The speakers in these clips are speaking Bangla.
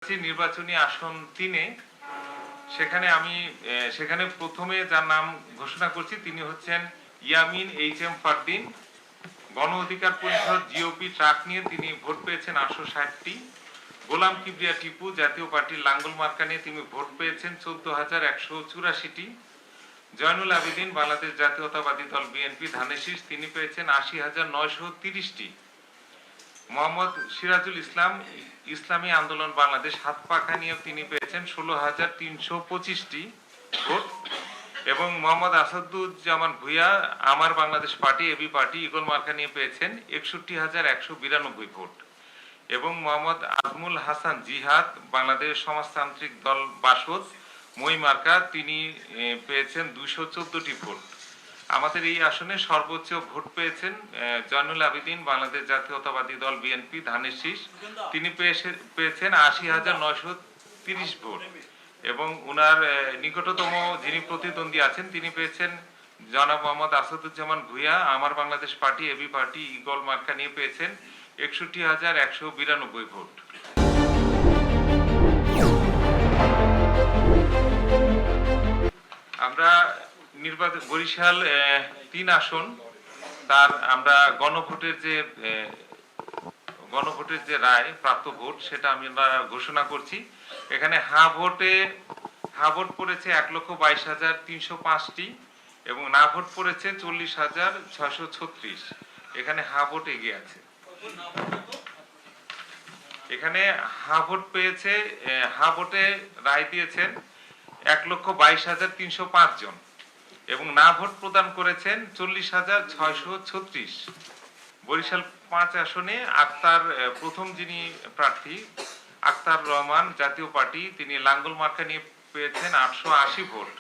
নির্বাচনী আসন ৩-এ সেখানে প্রথমে যার নাম ঘোষণা করছি তিনি হচ্ছেন ইয়ামিন এইচ.এম. ফারদিন। গণ অধিকার পরিষদ জিওপি ট্রাক নিয়ে তিনি ভোট পেয়েছেন 860টি। গোলাম কিবরিয়া টিপু জাতীয় পার্টির লাঙ্গল মার্কা নিয়ে তিনি ভোট পেয়েছেন 14,184টি। জয়নুল আবেদিন বাংলাদেশ জাতীয়তাবাদী দল বিএনপি ধানের শীষ তিনি পেয়েছেন 80,930টি। মোহাম্মদ সিরাজুল ইসলাম ইসলামী আন্দোলন বাংলাদেশ হাত পাখা নিয়ে তিনি পেয়েছেন 16,325টি ভোট এবং Mohammad Asaduzzaman Bhuiyan Amar Bangladesh party AB party eagle মার্কা নিয়ে পেয়েছেন 61,192 ভোট এবং মোহাম্মদ আজমুল হাসান জিহাদ বাংলাদেশ সমাজতান্ত্রিক দল বাসদ মই মার্কা তিনি পেয়েছেন 214টি ভোট। আমাদের এই আসনে সর্বোচ্চ ভোট পেয়েছেন জয়নুল আবেদিন বাংলাদেশ জাতীয়তাবাদী দল বিএনপি ধানের শীষ তিনি পেয়েছেন 80,930 ভোট এবং উনার নিকটতম যিনি প্রতিদ্বন্দ্বী আছেন তিনি পেয়েছেন জনাব Mohammad Asaduzzaman Bhuiyan Amar Bangladesh party AB party eagle মার্কা নিয়ে পেয়েছেন 61,192 ভোট। আমরা নির্বাচন বরিশাল ৩ আসন তার আমরা গণভোটের যে রায় প্রাপ্ত ভোট সেটা আমরা ঘোষণা করছি। এখানে হা ভোট পড়েছে 1,22,305টি এবং না ভোট পড়েছে 40,636। এখানে হা ভোট এগিয়ে আছে। এখানে হা ভোট পেয়েছে হা ভোটে রায় দিয়েছেন 1,22,305 জন এবং না ভোট প্রদান করেছেন 40,636। বরিশাল ৫ আসনে আক্তার প্রথম যিনি প্রার্থী আক্তার রহমান জাতীয় পার্টি তিনি লাঙ্গল মার্কা নিয়ে পেয়েছেন 880 ভোট।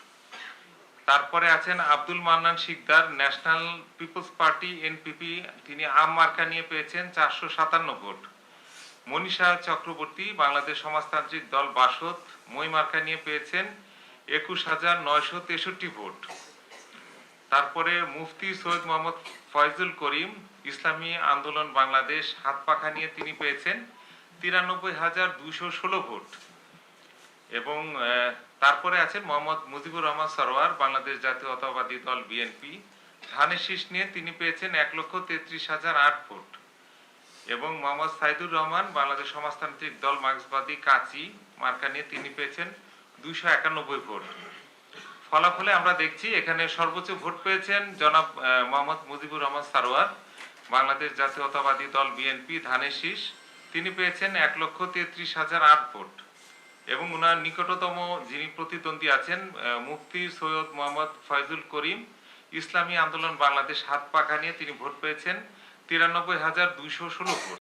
তারপরে আছেন Abdul Mannan Sikder national people's party NPP তিনি আম মার্কা নিয়ে পেয়েছেন 457 ভোট। মনীষা চক্রবর্তী বাংলাদেশ সমাজতান্ত্রিক দল বাসদ মই মার্কা নিয়ে পেয়েছেন 21,963 ভোট। তারপরে মুফতি সৈয়দ মোহাম্মদ ফয়জুল করিম ইসলামী আন্দোলন বাংলাদেশ হাত পাখা নিয়ে তিনি পেয়েছেন 93,216 ভোট এবং তারপরে আছেন মোহাম্মদ মুজিবুর রহমান সরোয়ার বাংলাদেশ জাতীয়তাবাদী দল বিএনপি ধানের শীষ নিয়ে তিনি পেয়েছেন 1,33,008 ভোট এবং মোহাম্মদ সাইদুর রহমান বাংলাদেশ সমাজতান্ত্রিক দল মার্ক্সবাদী কাচি মার্কা নিয়ে তিনি পেয়েছেন 291 ভোট। ফলাফলে আমরা দেখছি এখানে সর্বোচ্চ ভোট পেয়েছেন জনাব মোহাম্মদ মুজিবুর রহমান সরোয়ার বাংলাদেশ জাতীয়তাবাদী দল বিএনপি ধানের শীষ তিনি পেয়েছেন 1,33,008 ভোট এবং উনার নিকটতম যিনি প্রতিদ্বন্দ্বী আছেন মুফতি সৈয়দ মোহাম্মদ ফয়জুল করিম ইসলামী আন্দোলন বাংলাদেশ হাত পাখা নিয়ে তিনি ভোট পেয়েছেন 93,216 ভোট।